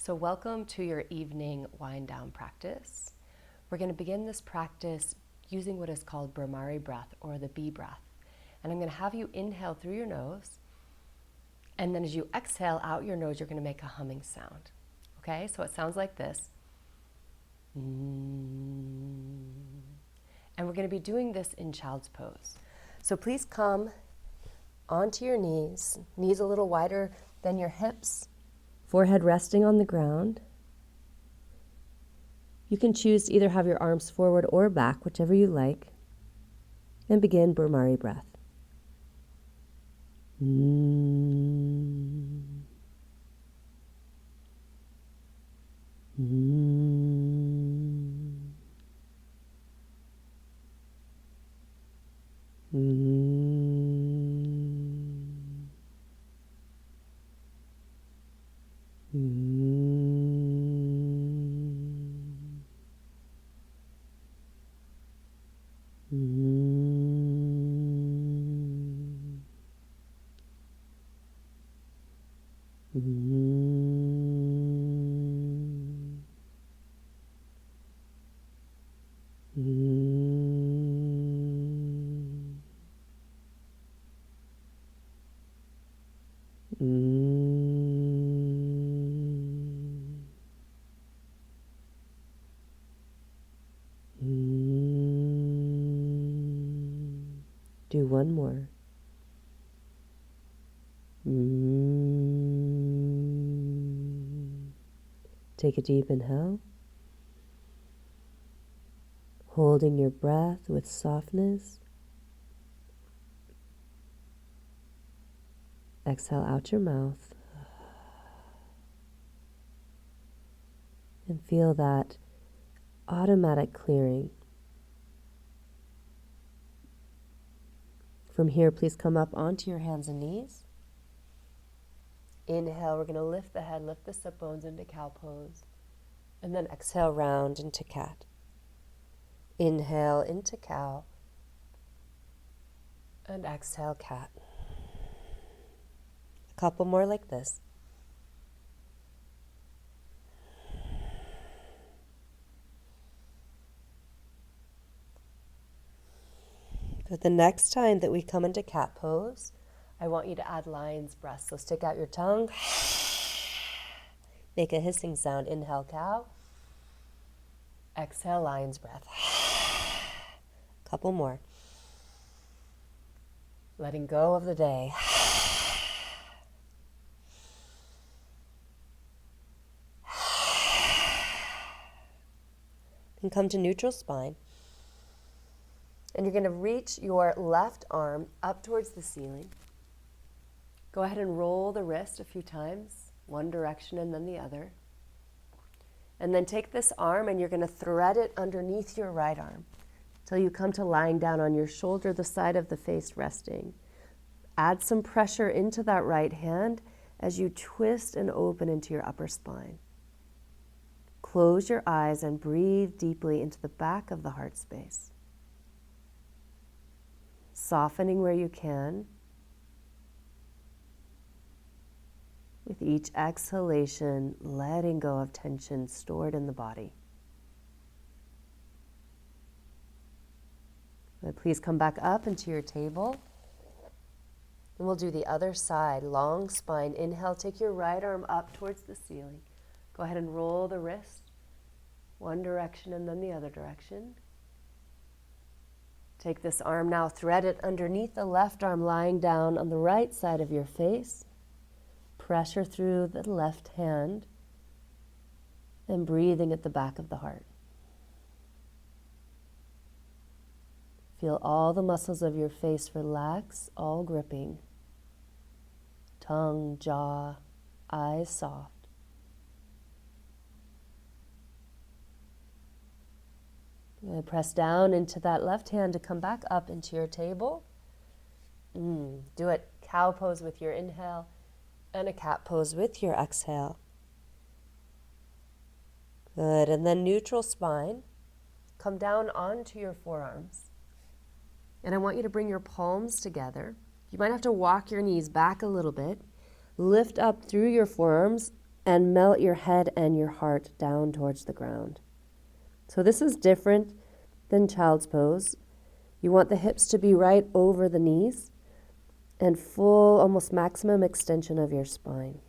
So welcome to your evening wind down practice. We're going to begin this practice using what is called Bhramari breath or the bee breath. And I'm going to have you inhale through your nose, and then as you exhale out your nose, you're going to make a humming sound. Okay, so it sounds like this. And we're going to be doing this in child's pose. So please come onto your knees a little wider than your hips, forehead resting on the ground. You can choose to either have your arms forward or back, whichever you like, and begin Bhramari breath. Do one more. Take a deep inhale, holding your breath with softness. Exhale out your mouth and feel that automatic clearing. From here, please come up onto your hands and knees. Inhale, we're going to lift the head, lift the sit bones into cow pose. And then exhale, round into cat. Inhale into cow. And exhale, cat. A couple more like this. But the next time that we come into cat pose, I want you to add lion's breath. So stick out your tongue. Make a hissing sound. Inhale, cow. Exhale, lion's breath. Couple more. Letting go of the day. And come to neutral spine. And you're going to reach your left arm up towards the ceiling. Go ahead and roll the wrist a few times, one direction and then the other. And then take this arm and you're going to thread it underneath your right arm till you come to lying down on your shoulder, the side of the face resting. Add some pressure into that right hand as you twist and open into your upper spine. Close your eyes and breathe deeply into the back of the heart space. Softening where you can. With each exhalation, letting go of tension stored in the body. Now please come back up into your table. And we'll do the other side, long spine. Inhale, take your right arm up towards the ceiling. Go ahead and roll the wrist, one direction and then the other direction. Take this arm now, thread it underneath the left arm, lying down on the right side of your face. Pressure through the left hand and breathing at the back of the heart. Feel all the muscles of your face relax, all gripping. Tongue, jaw, eyes soft. You're going to press down into that left hand to come back up into your table. Do it cow pose with your inhale and a cat pose with your exhale. Good, and then neutral spine. Come down onto your forearms. And I want you to bring your palms together. You might have to walk your knees back a little bit. Lift up through your forearms and melt your head and your heart down towards the ground. So this is different than child's pose. You want the hips to be right over the knees and full, almost maximum extension of your spine.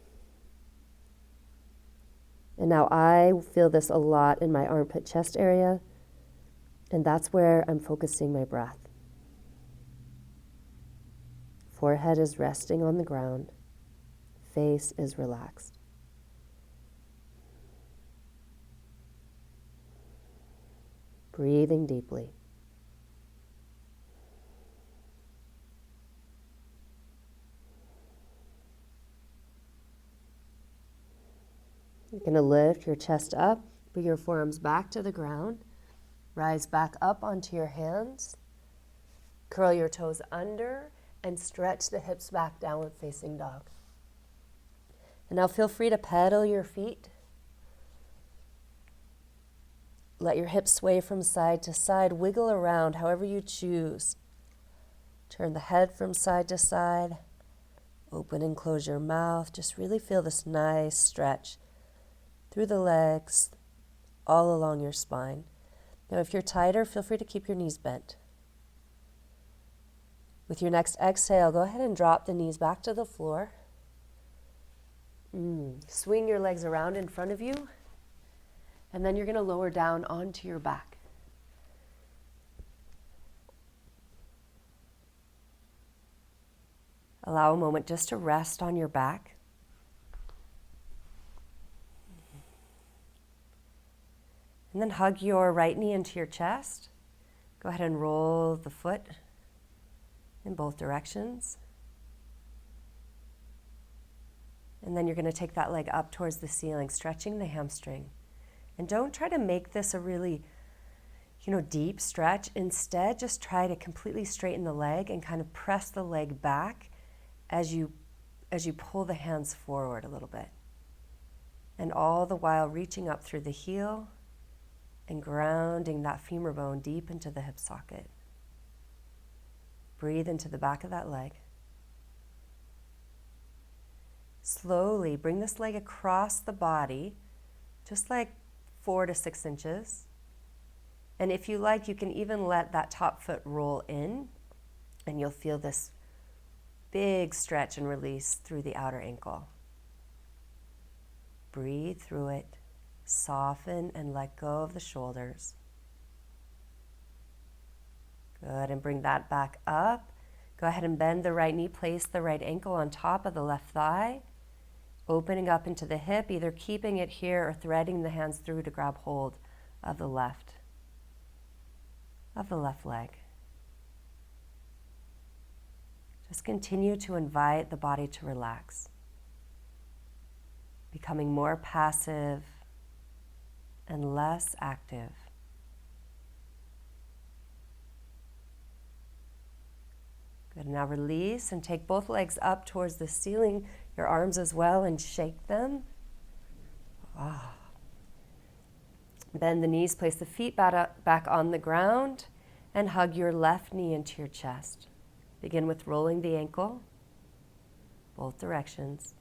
And now I feel this a lot in my armpit chest area, and that's where I'm focusing my breath. Forehead is resting on the ground. Face is relaxed. Breathing deeply. You're going to lift your chest up, bring your forearms back to the ground. Rise back up onto your hands. Curl your toes under and stretch the hips back, downward facing dog. And now feel free to pedal your feet. Let your hips sway from side to side. Wiggle around however you choose. Turn the head from side to side. Open and close your mouth. Just really feel this nice stretch through the legs, all along your spine. Now, if you're tighter, feel free to keep your knees bent. With your next exhale, go ahead and drop the knees back to the floor. Swing your legs around in front of you, and then you're going to lower down onto your back. Allow a moment just to rest on your back. And then hug your right knee into your chest. Go ahead and roll the foot in both directions. And then you're going to take that leg up towards the ceiling, stretching the hamstring. And don't try to make this a really, deep stretch. Instead, just try to completely straighten the leg and kind of press the leg back as you pull the hands forward a little bit. And all the while reaching up through the heel and grounding that femur bone deep into the hip socket. Breathe into the back of that leg. Slowly bring this leg across the body, just like 4 to 6 inches. And if you like, you can even let that top foot roll in, and you'll feel this big stretch and release through the outer ankle. Breathe through it. Soften and let go of the shoulders. Good, and bring that back up. Go ahead and bend the right knee, place the right ankle on top of the left thigh, opening up into the hip, either keeping it here or threading the hands through to grab hold of the left leg. Just continue to invite the body to relax, becoming more passive and less active. Good, now release and take both legs up towards the ceiling, your arms as well, and shake them. Bend the knees, place the feet back on the ground, and hug your left knee into your chest. Begin with rolling the ankle, both directions.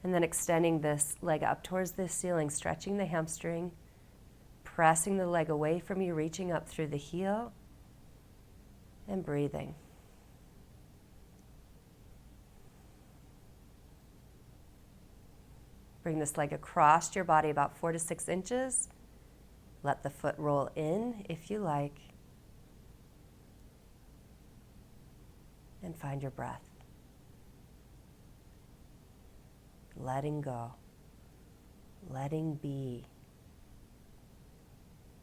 And then extending this leg up towards the ceiling, stretching the hamstring, pressing the leg away from you, reaching up through the heel, and breathing. Bring this leg across your body about 4 to 6 inches. Let the foot roll in if you like. And find your breath. Letting go. Letting be.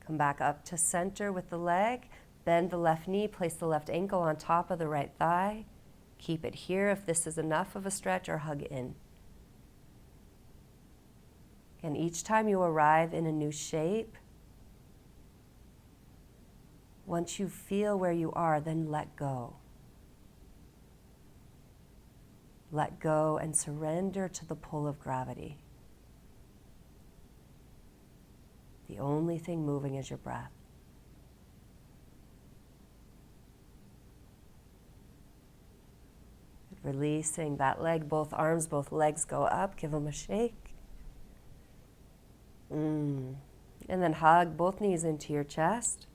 Come back up to center with the leg. Bend the left knee, place the left ankle on top of the right thigh. Keep it here if this is enough of a stretch, or hug in. And each time you arrive in a new shape, once you feel where you are, then let go. Let go and surrender to the pull of gravity. The only thing moving is your breath. Releasing that leg, both arms, both legs go up. Give them a shake. And then hug both knees into your chest.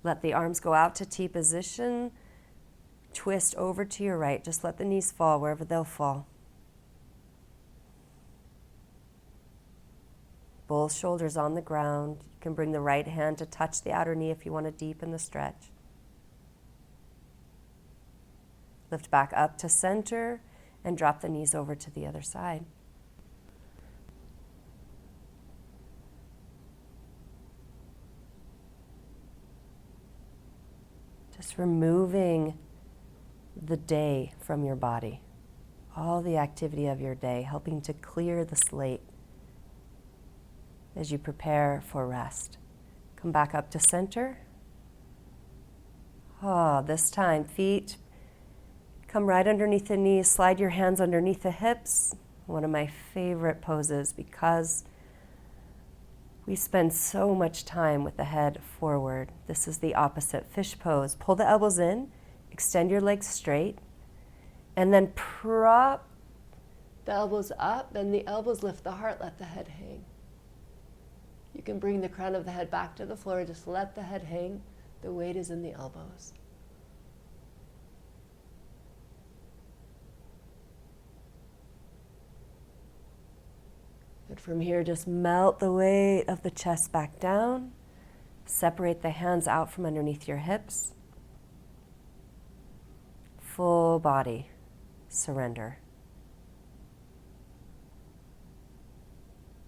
Let the arms go out to T position. Twist over to your right. Just let the knees fall wherever they'll fall. Both shoulders on the ground. You can bring the right hand to touch the outer knee if you want to deepen the stretch. Lift back up to center and drop the knees over to the other side. Just removing the day from your body, all the activity of your day, helping to clear the slate as you prepare for rest. Come back up to center. This time, feet come right underneath the knees, slide your hands underneath the hips. One of my favorite poses because we spend so much time with the head forward. This is the opposite fish pose. Pull the elbows in, extend your legs straight, and then prop the elbows up, and the elbows lift the heart, let the head hang. You can bring the crown of the head back to the floor, just let the head hang. The weight is in the elbows. And from here, just melt the weight of the chest back down. Separate the hands out from underneath your hips. Full body surrender.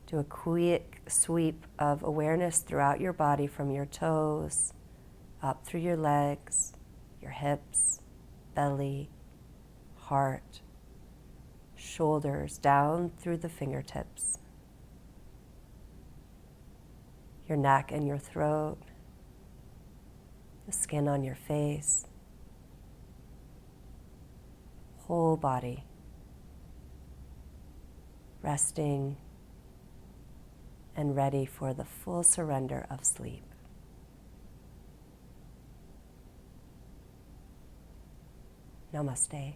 Do a quick sweep of awareness throughout your body from your toes, up through your legs, your hips, belly, heart, shoulders, down through the fingertips. Your neck and your throat, the skin on your face, whole body, resting and ready for the full surrender of sleep. Namaste.